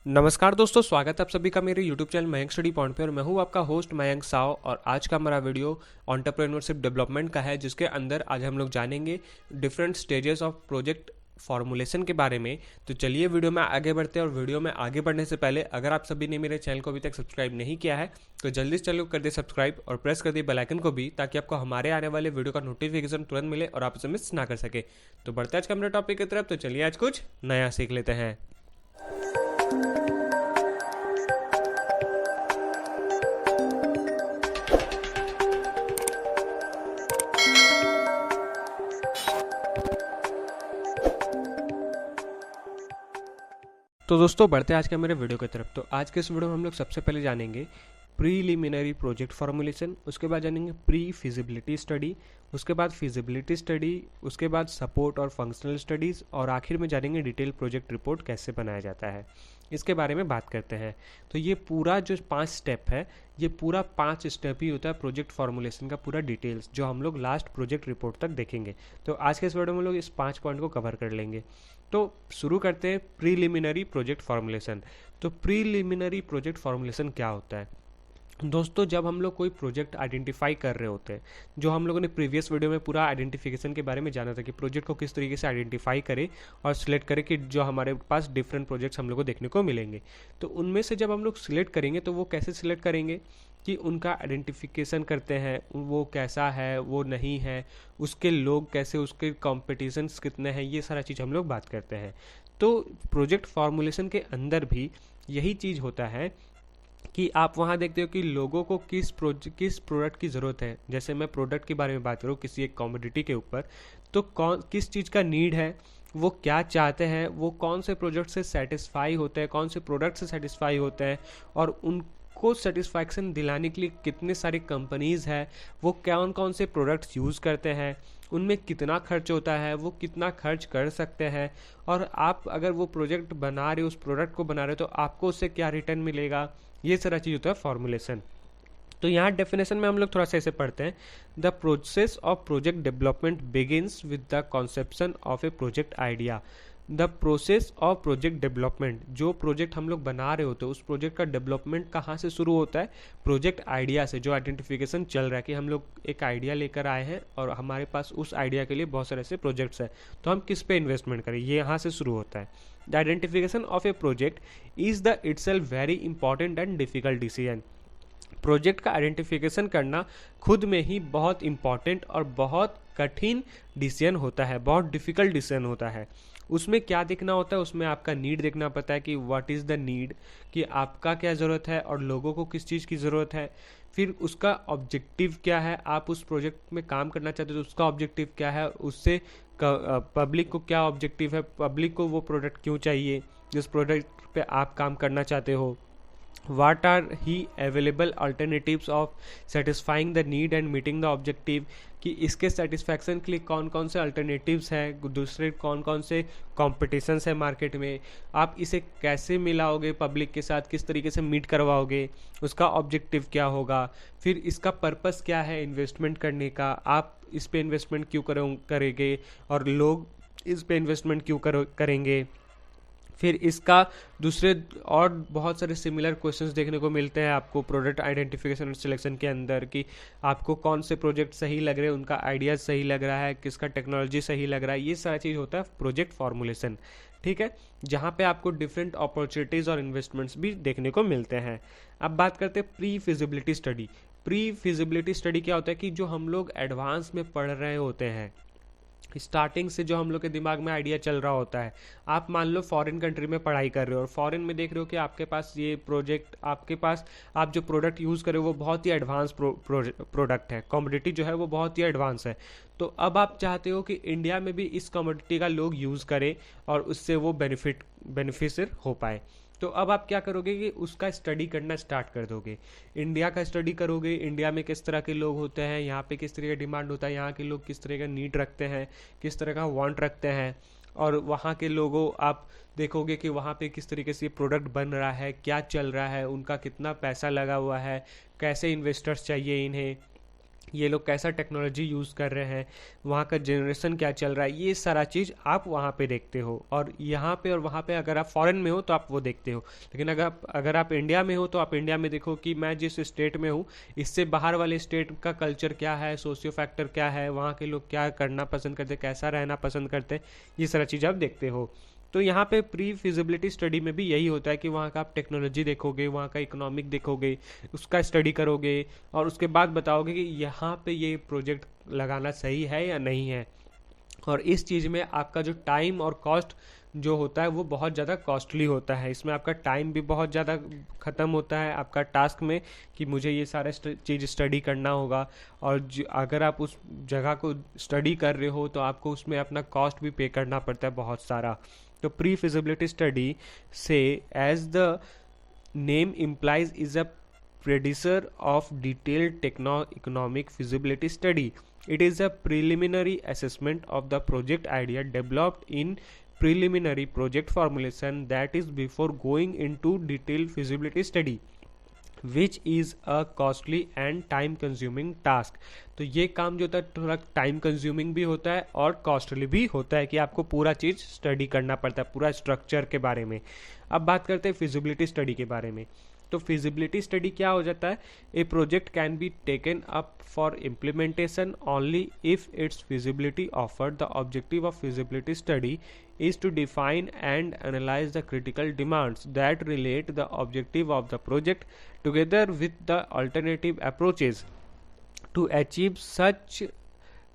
नमस्कार दोस्तों, स्वागत है आप सभी का मेरे YouTube channel Mayank study point पे। और मैं हूं आपका होस्ट मयंक साव। और आज का हमारा वीडियो एंटरप्रेन्योरशिप डेवलपमेंट का है, जिसके अंदर आज हम लोग जानेंगे different stages of project formulation के बारे में। तो चलिए वीडियो में आगे बढ़ते हैं। और वीडियो में आगे बढ़ने से पहले अगर आप सभी ने मेरे चैनल को अभी तक सब्सक्राइब नहीं किया है तो जल्दी से चैनल को कर दे सब्सक्राइब और प्रेस कर दिए बेल आइकन को भी, ताकि आपको हमारे आने वाले वीडियो का नोटिफिकेशन तुरंत मिले और आप उसे मिस ना कर सके। तो बढ़ते आज का मेरे टॉपिक की तरफ। तो चलिए आज कुछ नया सीख लेते हैं। तो दोस्तों बढ़ते हैं आज के मेरे वीडियो की तरफ। तो आज के इस वीडियो में हम लोग सबसे पहले जानेंगे प्रीलिमिनरी प्रोजेक्ट फॉर्मुलेशन, उसके बाद जानेंगे प्री फिजिबिलिटी स्टडी, उसके बाद फिजिबिलिटी स्टडी, उसके बाद सपोर्ट और फंक्शनल स्टडीज़, और आखिर में जानेंगे डिटेल प्रोजेक्ट रिपोर्ट कैसे बनाया जाता है, इसके बारे में बात करते हैं। तो ये पूरा जो 5 स्टेप है, ये पूरा 5 स्टेप ही होता है प्रोजेक्ट फॉर्मुलेशन का पूरा डिटेल्स, जो हम लोग लास्ट प्रोजेक्ट रिपोर्ट तक देखेंगे। तो आज के इस वीडियो में लोग इस 5 पॉइंट को कवर कर लेंगे। तो शुरू करते हैं प्रीलिमिनरी प्रोजेक्ट फॉर्मुलेशन। तो प्रीलिमिनरी प्रोजेक्ट फॉर्मुलेशन क्या होता है दोस्तों? जब हम लोग कोई प्रोजेक्ट आइडेंटिफाई कर रहे होते हैं, जो हम लोगों ने प्रीवियस वीडियो में पूरा आइडेंटिफिकेशन के बारे में जाना था कि प्रोजेक्ट को किस तरीके से आइडेंटिफाई करें और सिलेक्ट करें कि जो हमारे पास डिफरेंट प्रोजेक्ट्स हम लोग को देखने को मिलेंगे। तो उनमें से जब हम लोग सिलेक्ट करेंगे तो वो कैसे सिलेक्ट करेंगे कि उनका आइडेंटिफिकेशन करते हैं, वो कैसा है, वो नहीं है, उसके लोग कैसे, उसके कॉम्पिटिशन्स कितने हैं, ये सारा चीज़ हम लोग बात करते हैं। तो प्रोजेक्ट फॉर्मुलेशन के अंदर भी यही चीज़ होता है कि आप वहाँ देखते हो कि लोगों को किस प्रोडक्ट की ज़रूरत है। जैसे मैं प्रोडक्ट के बारे में बात करूँ किसी एक कमोडिटी के ऊपर, तो किस चीज़ का नीड है, वो क्या चाहते हैं, वो कौन से प्रोजेक्ट से सेटिस्फाई होते हैं, कौन से प्रोडक्ट से सेटिस्फाई होते हैं, और उनको सेटिस्फैक्शन दिलाने के लिए कितने सारी कंपनीज़ हैं, वो कौन कौन से प्रोडक्ट्स यूज़ करते हैं, उनमें कितना खर्च होता है, वो कितना खर्च कर सकते हैं, और आप अगर वो प्रोजेक्ट बना रहे हो, उस प्रोडक्ट को बना रहे हो, तो आपको उससे क्या रिटर्न मिलेगा, ये सारा चीज़ होता है फॉर्मुलेशन। तो यहाँ डेफिनेशन में हम लोग थोड़ा सा ऐसे पढ़ते हैं, the process of project development begins with the conception of A project idea. The process of project development, जो प्रोजेक्ट हम लोग बना रहे होते हैं उस प्रोजेक्ट का डेवलपमेंट कहाँ से शुरू होता है? प्रोजेक्ट आइडिया से। जो आइडेंटिफिकेशन चल रहा है कि हम लोग एक आइडिया लेकर आए हैं और हमारे पास उस आइडिया के लिए बहुत सारे ऐसे प्रोजेक्ट्स हैं, तो हम किस पे इन्वेस्टमेंट करें, ये यहाँ से शुरू होता है। The identification of A project is the itself very important and difficult decision. Project का आइडेंटिफिकेशन करना खुद में ही बहुत इंपॉर्टेंट और बहुत कठिन डिसीजन होता है, बहुत डिफिकल्ट डिसीजन होता है। उसमें क्या देखना होता है? उसमें आपका नीड देखना पड़ता है कि व्हाट इज़ द नीड, कि आपका क्या ज़रूरत है और लोगों को किस चीज़ की ज़रूरत है। फिर उसका ऑब्जेक्टिव क्या है, आप उस प्रोजेक्ट में काम करना चाहते हो तो उसका ऑब्जेक्टिव क्या है, उससे पब्लिक को क्या ऑब्जेक्टिव है, पब्लिक को वो प्रोडक्ट क्यों चाहिए जिस प्रोडक्ट पे आप काम करना चाहते हो। What are he available alternatives of satisfying the need and meeting the objective, कि इसके सेटिस्फैक्शन के लिए कौन कौन से अल्टरनेटिव्स हैं, दूसरे कौन कौन से कॉम्पिटिशन्स है मार्केट में, आप इसे कैसे मिलाओगे पब्लिक के साथ, किस तरीके से मीट करवाओगे, उसका ऑब्जेक्टिव क्या होगा, फिर इसका पर्पस क्या है इन्वेस्टमेंट करने का, आप इस पे इन्वेस्टमेंट क्यों करेंगे और लोग इस पे इन्वेस्टमेंट क्यों करेंगे। फिर इसका दूसरे और बहुत सारे सिमिलर क्वेश्चंस देखने को मिलते हैं आपको प्रोडक्ट आइडेंटिफिकेशन और सिलेक्शन के अंदर, कि आपको कौन से प्रोजेक्ट सही लग रहे हैं, उनका आइडियाज़ सही लग रहा है, किसका टेक्नोलॉजी सही लग रहा है, ये सारा चीज़ होता है प्रोजेक्ट फॉर्मुलेशन। ठीक है, जहाँ पे आपको डिफरेंट अपॉर्चुनिटीज़ और इन्वेस्टमेंट्स भी देखने को मिलते हैं। अब बात करते हैं pre feasibility study. Pre feasibility study क्या होता है कि जो हम लोग एडवांस में पढ़ रहे होते हैं, स्टार्टिंग से जो हम लोग के दिमाग में आइडिया चल रहा होता है, आप मान लो फॉरेन कंट्री में पढ़ाई कर रहे हो और फॉरेन में देख रहे हो कि आपके पास ये प्रोजेक्ट, आपके पास आप जो प्रोडक्ट यूज़ कर रहे हो वो बहुत ही एडवांस प्रोडक्ट है, कमोडिटी जो है वो बहुत ही एडवांस है। तो अब आप चाहते हो कि इंडिया में भी इस कमोडिटी का लोग यूज़ करें और उससे वो बेनिफिशियर हो पाए। तो अब आप क्या करोगे कि उसका स्टडी करना स्टार्ट कर दोगे, इंडिया का स्टडी करोगे, इंडिया में किस तरह के लोग होते हैं, यहाँ पे किस तरह का डिमांड होता है, यहाँ के लोग किस तरह का नीड रखते हैं, किस तरह का वांट रखते हैं, और वहाँ के लोगों आप देखोगे कि वहाँ पे किस तरीके से प्रोडक्ट बन रहा है, क्या चल रहा है, उनका कितना पैसा लगा हुआ है, कैसे इन्वेस्टर्स चाहिए इन्हें, ये लोग कैसा टेक्नोलॉजी यूज़ कर रहे हैं, वहाँ का जनरेशन क्या चल रहा है, ये सारा चीज़ आप वहाँ पे देखते हो। और यहाँ पे और वहाँ पे अगर आप फॉरेन में हो तो आप वो देखते हो। लेकिन अगर आप इंडिया में हो तो आप इंडिया में देखो कि मैं जिस स्टेट में हूँ, इससे बाहर वाले स्टेट का कल्चर क्या है, सोशियो फैक्टर क्या है, वहाँ के लोग क्या करना पसंद करते, कैसा रहना पसंद करते, ये सारा चीज़ आप देखते हो। तो यहाँ पे प्री फिजिबिलिटी स्टडी में भी यही होता है कि वहाँ का आप टेक्नोलॉजी देखोगे, वहाँ का इकोनॉमिक देखोगे, उसका स्टडी करोगे और उसके बाद बताओगे कि यहाँ पे ये प्रोजेक्ट लगाना सही है या नहीं है। और इस चीज़ में आपका जो टाइम और कॉस्ट जो होता है वो बहुत ज़्यादा कॉस्टली होता है। इसमें आपका टाइम भी बहुत ज़्यादा ख़त्म होता है आपका टास्क में कि मुझे ये सारा चीज़ स्टडी करना होगा। और अगर आप उस जगह को स्टडी कर रहे हो तो आपको उसमें अपना कॉस्ट भी पे करना पड़ता है बहुत सारा। तो प्री फिजिबिलिटी स्टडी से as the name implies is a predecessor of detailed economic feasibility study. It is a preliminary assessment of the project idea developed in preliminary project formulation that is before going into detailed feasibility study, which is a costly and time consuming task. तो ये काम जो होता है थोड़ा time consuming भी होता है और कॉस्टली भी होता है कि आपको पूरा चीज़ स्टडी करना पड़ता है, पूरा स्ट्रक्चर के बारे में। अब बात करते हैं फिजिबिलिटी स्टडी के बारे में। तो फिजिबिलिटी स्टडी क्या हो जाता है, a project can be taken up for implementation only if its feasibility offer. The objective of feasibility study is to define and analyze the critical demands that relate the objective of the project together with the alternative approaches to achieve such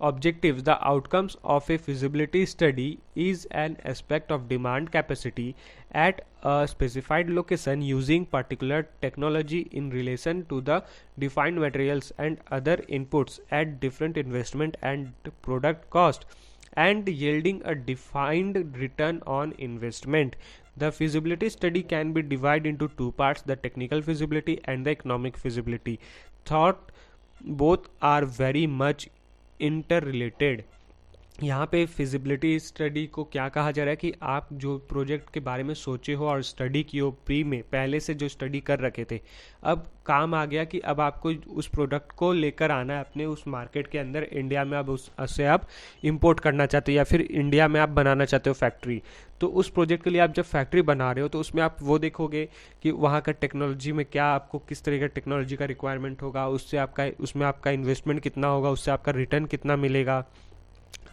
objectives. The outcomes of a feasibility study is an aspect of demand capacity at a specified location using particular technology in relation to the defined materials and other inputs at different investment and product cost, and yielding a defined return on investment. The feasibility study can be divided into two parts, the technical feasibility and the economic feasibility. Thought both are very much interrelated. यहाँ पे feasibility study को क्या कहा जा रहा है कि आप जो प्रोजेक्ट के बारे में सोचे हो और स्टडी की हो प्री में पहले से जो स्टडी कर रखे थे, अब काम आ गया कि अब आपको उस प्रोडक्ट को लेकर आना है अपने उस मार्केट के अंदर, इंडिया में अब उससे आप इंपोर्ट करना चाहते हो या फिर इंडिया में आप बनाना चाहते हो फैक्ट्री। तो उस प्रोजेक्ट के लिए आप जब फैक्ट्री बना रहे हो तो उसमें आप वो देखोगे कि वहाँ का टेक्नोलॉजी में क्या आपको किस तरह का टेक्नोलॉजी का रिक्वायरमेंट होगा, उसमें आपका इन्वेस्टमेंट कितना होगा, उससे आपका रिटर्न कितना मिलेगा,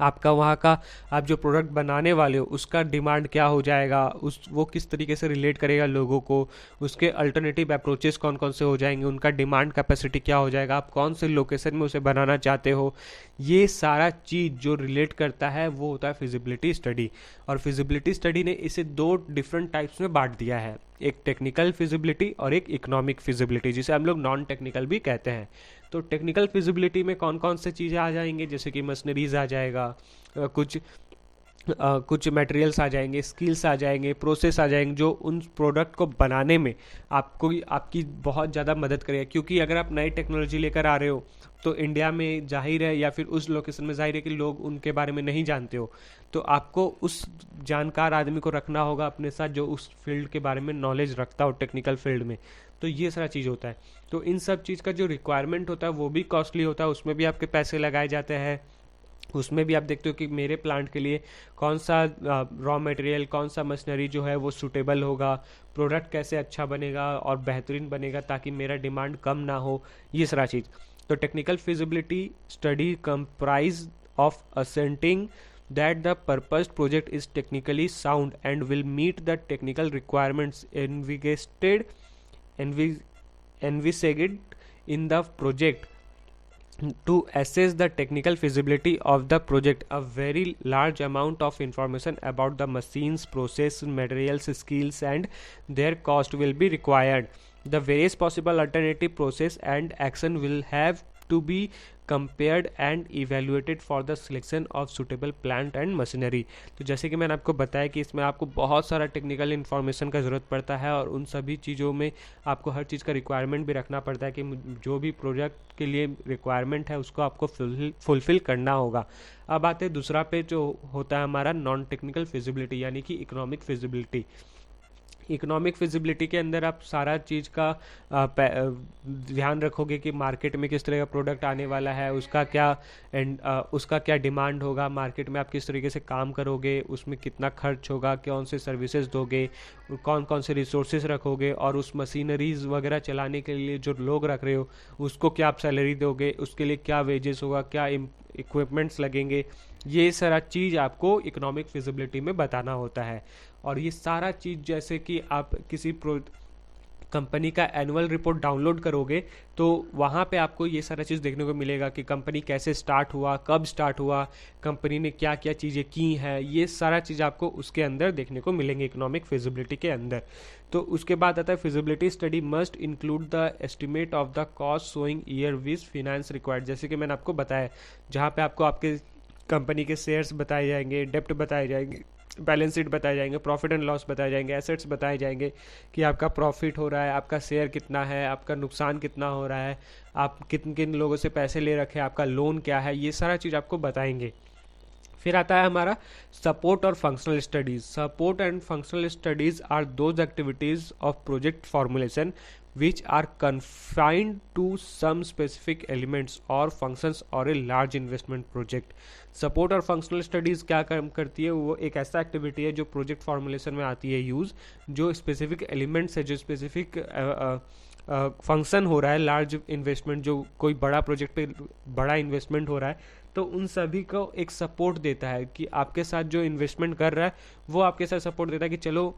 आपका वहाँ का आप जो प्रोडक्ट बनाने वाले हो उसका डिमांड क्या हो जाएगा, वो किस तरीके से रिलेट करेगा लोगों को, उसके अल्टरनेटिव अप्रोचेस कौन कौन से हो जाएंगे, उनका डिमांड कैपेसिटी क्या हो जाएगा, आप कौन से लोकेशन में उसे बनाना चाहते हो। ये सारा चीज़ जो रिलेट करता है वो होता है फिजिबिलिटी स्टडी। और फिजिबिलिटी स्टडी ने इसे दो डिफरेंट टाइप्स में बांट दिया है, एक टेक्निकल फिजिबिलिटी और एक इकोनॉमिक फिजिबिलिटी, जिसे हम लोग नॉन टेक्निकल भी कहते हैं। तो टेक्निकल फिजिबिलिटी में कौन कौन से चीज़ें आ जाएंगे, जैसे कि मशीनरीज आ जाएगा, कुछ मटेरियल्स आ जाएंगे, स्किल्स आ जाएंगे, प्रोसेस आ जाएंगे, जो उन प्रोडक्ट को बनाने में आपकी बहुत ज़्यादा मदद करेगा। क्योंकि अगर आप नई टेक्नोलॉजी लेकर आ रहे हो तो इंडिया में जाहिर है या फिर उस लोकेशन में जाहिर है कि लोग उनके बारे में नहीं जानते हो, तो आपको उस जानकार आदमी को रखना होगा अपने साथ जो उस फील्ड के बारे में नॉलेज रखता हो टेक्निकल फील्ड में। तो ये सारा चीज़ होता है। तो इन सब चीज़ का जो रिक्वायरमेंट होता है वो भी कॉस्टली होता है, उसमें भी आपके पैसे लगाए जाते हैं। उसमें भी आप देखते हो कि मेरे प्लांट के लिए कौन सा रॉ मटेरियल, कौन सा मशीनरी जो है वो सूटेबल होगा, प्रोडक्ट कैसे अच्छा बनेगा और बेहतरीन बनेगा ताकि मेरा डिमांड कम ना हो, ये सारा चीज़। तो technical feasibility study comprise of ascertaining that the proposed project is technically sound and will meet the technical requirements envisaged in the project. To assess the technical feasibility of the project, a very large amount of information about the machines, process, materials, skills and their cost will be required. The various possible alternative process and action will have to be compared and evaluated for the selection of suitable plant and machinery. तो जैसे कि मैंने आपको बताया कि इसमें आपको बहुत सारा टेक्निकल इन्फॉर्मेशन का ज़रूरत पड़ता है और उन सभी चीज़ों में आपको हर चीज़ का रिक्वायरमेंट भी रखना पड़ता है कि जो भी प्रोजेक्ट के लिए रिक्वायरमेंट है उसको आपको फुलफिल करना होगा। अब आते हैं दूसरा पे जो होता है हमारा नॉन टेक्निकल फिजिबिलिटी यानी कि इकोनॉमिक फिजिबिलिटी। इकोनॉमिक फिजिबिलिटी के अंदर आप सारा चीज़ का ध्यान रखोगे कि मार्केट में किस तरह का प्रोडक्ट आने वाला है, उसका क्या डिमांड होगा, मार्केट में आप किस तरीके से काम करोगे, उसमें कितना खर्च होगा, कौन से सर्विसेज दोगे, कौन कौन से रिसोर्सेज रखोगे, और उस मशीनरीज वगैरह चलाने के लिए जो लोग रख रहे हो उसको क्या आप सैलरी दोगे, उसके लिए क्या वेजेस होगा, क्या इक्विपमेंट्स लगेंगे। ये सारा चीज़ आपको इकोनॉमिक फिजिबिलिटी में बताना होता है। और ये सारा चीज़ जैसे कि आप किसी कंपनी का एनुअल रिपोर्ट डाउनलोड करोगे तो वहाँ पे आपको ये सारा चीज़ देखने को मिलेगा कि कंपनी कैसे स्टार्ट हुआ, कब स्टार्ट हुआ, कंपनी ने क्या क्या चीज़ें की हैं, ये सारा चीज़ आपको उसके अंदर देखने को मिलेंगे इकोनॉमिक फिजिबिलिटी के अंदर। तो उसके बाद आता है feasibility study must include the estimate of the cost showing year wise finance required. जैसे कि मैंने आपको बताया, जहाँ पे आपको आपके कंपनी के शेयर्स बताए जाएंगे, डेप्ट बताए जाएंगे, बैलेंस शीट बताए जाएंगे, प्रॉफिट एंड लॉस बताए जाएंगे, एसेट्स बताए जाएंगे कि आपका प्रॉफिट हो रहा है, आपका शेयर कितना है, आपका नुकसान कितना हो रहा है, आप किन किन लोगों से पैसे ले रखे हैं, आपका लोन क्या है, ये सारा चीज़ आपको बताएंगे। फिर आता है हमारा सपोर्ट और functional studies. Support and functional studies are those activities of project formulation which are confined to some specific elements or functions or a large investment project। Support और फंक्शनल स्टडीज़ क्या काम करती है, वो एक ऐसा एक्टिविटी है जो प्रोजेक्ट फॉर्मुलेशन में आती है यूज़, जो स्पेसिफिक एलिमेंट्स है, जो स्पेसिफिक फंक्शन हो रहा है, लार्ज इन्वेस्टमेंट, जो कोई बड़ा प्रोजेक्ट पे बड़ा इन्वेस्टमेंट हो रहा है, तो उन सभी को एक सपोर्ट देता है कि आपके साथ जो इन्वेस्टमेंट कर रहा है वो आपके साथ सपोर्ट देता है कि चलो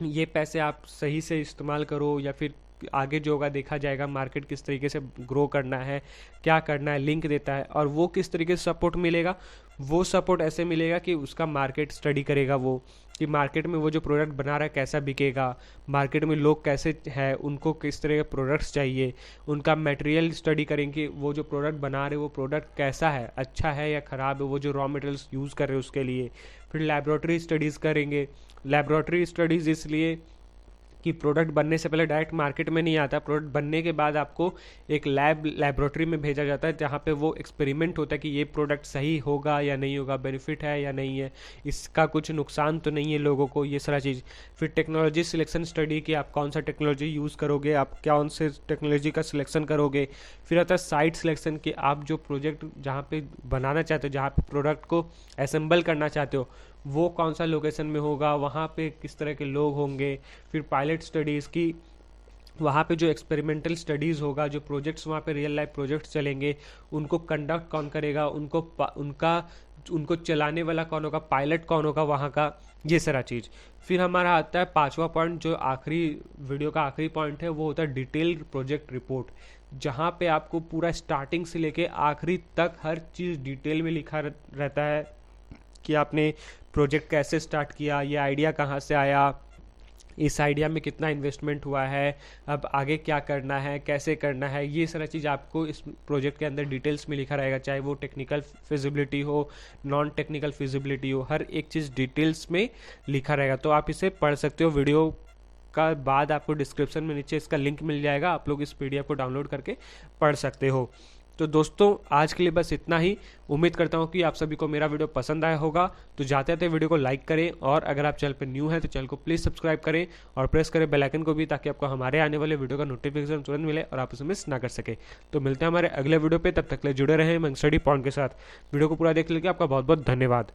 ये पैसे आप सही से इस्तेमाल करो, या फिर आगे जो होगा देखा जाएगा, मार्केट किस तरीके से ग्रो करना है, क्या करना है, लिंक देता है। और वो किस तरीके से सपोर्ट मिलेगा, वो सपोर्ट ऐसे मिलेगा कि उसका मार्केट स्टडी करेगा, वो कि मार्केट में वो जो प्रोडक्ट बना रहा है कैसा बिकेगा, मार्केट में लोग कैसे हैं, उनको किस तरह के प्रोडक्ट्स चाहिए, उनका मटेरियल स्टडी करेंगे, वो जो प्रोडक्ट बना रहे वो प्रोडक्ट कैसा है, अच्छा है या ख़राब है, वो जो रॉ मटेरियल्स यूज़ कर रहे हैं उसके लिए। फिर लैबोरेटरी स्टडीज़ करेंगे। लैबोरेटरी स्टडीज़ इसलिए कि प्रोडक्ट बनने से पहले डायरेक्ट मार्केट में नहीं आता, प्रोडक्ट बनने के बाद आपको एक लैबोरेटरी में भेजा जाता है, जहाँ पे वो एक्सपेरिमेंट होता है कि ये प्रोडक्ट सही होगा या नहीं होगा, बेनिफिट है या नहीं है, इसका कुछ नुकसान तो नहीं है लोगों को, ये सारा चीज़। फिर टेक्नोलॉजी सिलेक्शन स्टडी कि आप कौन सा टेक्नोलॉजी यूज़ करोगे, आप कौन से टेक्नोलॉजी का सिलेक्शन करोगे। फिर आता है साइट सिलेक्शन कि आप जो प्रोजेक्ट जहाँ पे बनाना चाहते हो, जहाँ पे प्रोडक्ट को असेंबल करना चाहते हो, वो कौन सा लोकेशन में होगा, वहाँ पे किस तरह के लोग होंगे। फिर पायलट स्टडीज़ की वहाँ पे जो एक्सपेरिमेंटल स्टडीज़ होगा, जो प्रोजेक्ट्स वहाँ पे रियल लाइफ प्रोजेक्ट्स चलेंगे, उनको कंडक्ट कौन करेगा, उनको चलाने वाला कौन होगा, पायलट कौन होगा वहाँ का, ये सारा चीज़। फिर हमारा आता है 5वां पॉइंट, जो आखिरी वीडियो का आखिरी पॉइंट है, वो होता है डिटेल्ड प्रोजेक्ट रिपोर्ट, जहाँ पे आपको पूरा स्टार्टिंग से लेके आखिरी तक हर चीज़ डिटेल में लिखा रहता है कि आपने प्रोजेक्ट कैसे स्टार्ट किया, ये आइडिया कहाँ से आया, इस आइडिया में कितना इन्वेस्टमेंट हुआ है, अब आगे क्या करना है, कैसे करना है, ये सारा चीज़ आपको इस प्रोजेक्ट के अंदर डिटेल्स में लिखा रहेगा, चाहे वो टेक्निकल फिजिबिलिटी हो, नॉन टेक्निकल फिजिबिलिटी हो, हर एक चीज़ डिटेल्स में लिखा रहेगा। तो आप इसे पढ़ सकते हो। वीडियो का बाद आपको डिस्क्रिप्शन में नीचे इसका लिंक मिल जाएगा, आप लोग इस पीडीएफ को डाउनलोड करके पढ़ सकते हो। तो दोस्तों आज के लिए बस इतना ही। उम्मीद करता हूँ कि आप सभी को मेरा वीडियो पसंद आया होगा। तो जाते जाते वीडियो को लाइक करें, और अगर आप चैनल पर न्यू हैं तो चैनल को प्लीज़ सब्सक्राइब करें और प्रेस करें बेल आइकन को भी, ताकि आपको हमारे आने वाले वीडियो का नोटिफिकेशन तुरंत मिले और आप उसे मिस ना कर सके। तो मिलते हैं हमारे अगले वीडियो पर, तब तक के लिए जुड़े रहें मंग स्टडी पॉइंट के साथ। वीडियो को पूरा देख लीजिए। आपका बहुत बहुत धन्यवाद।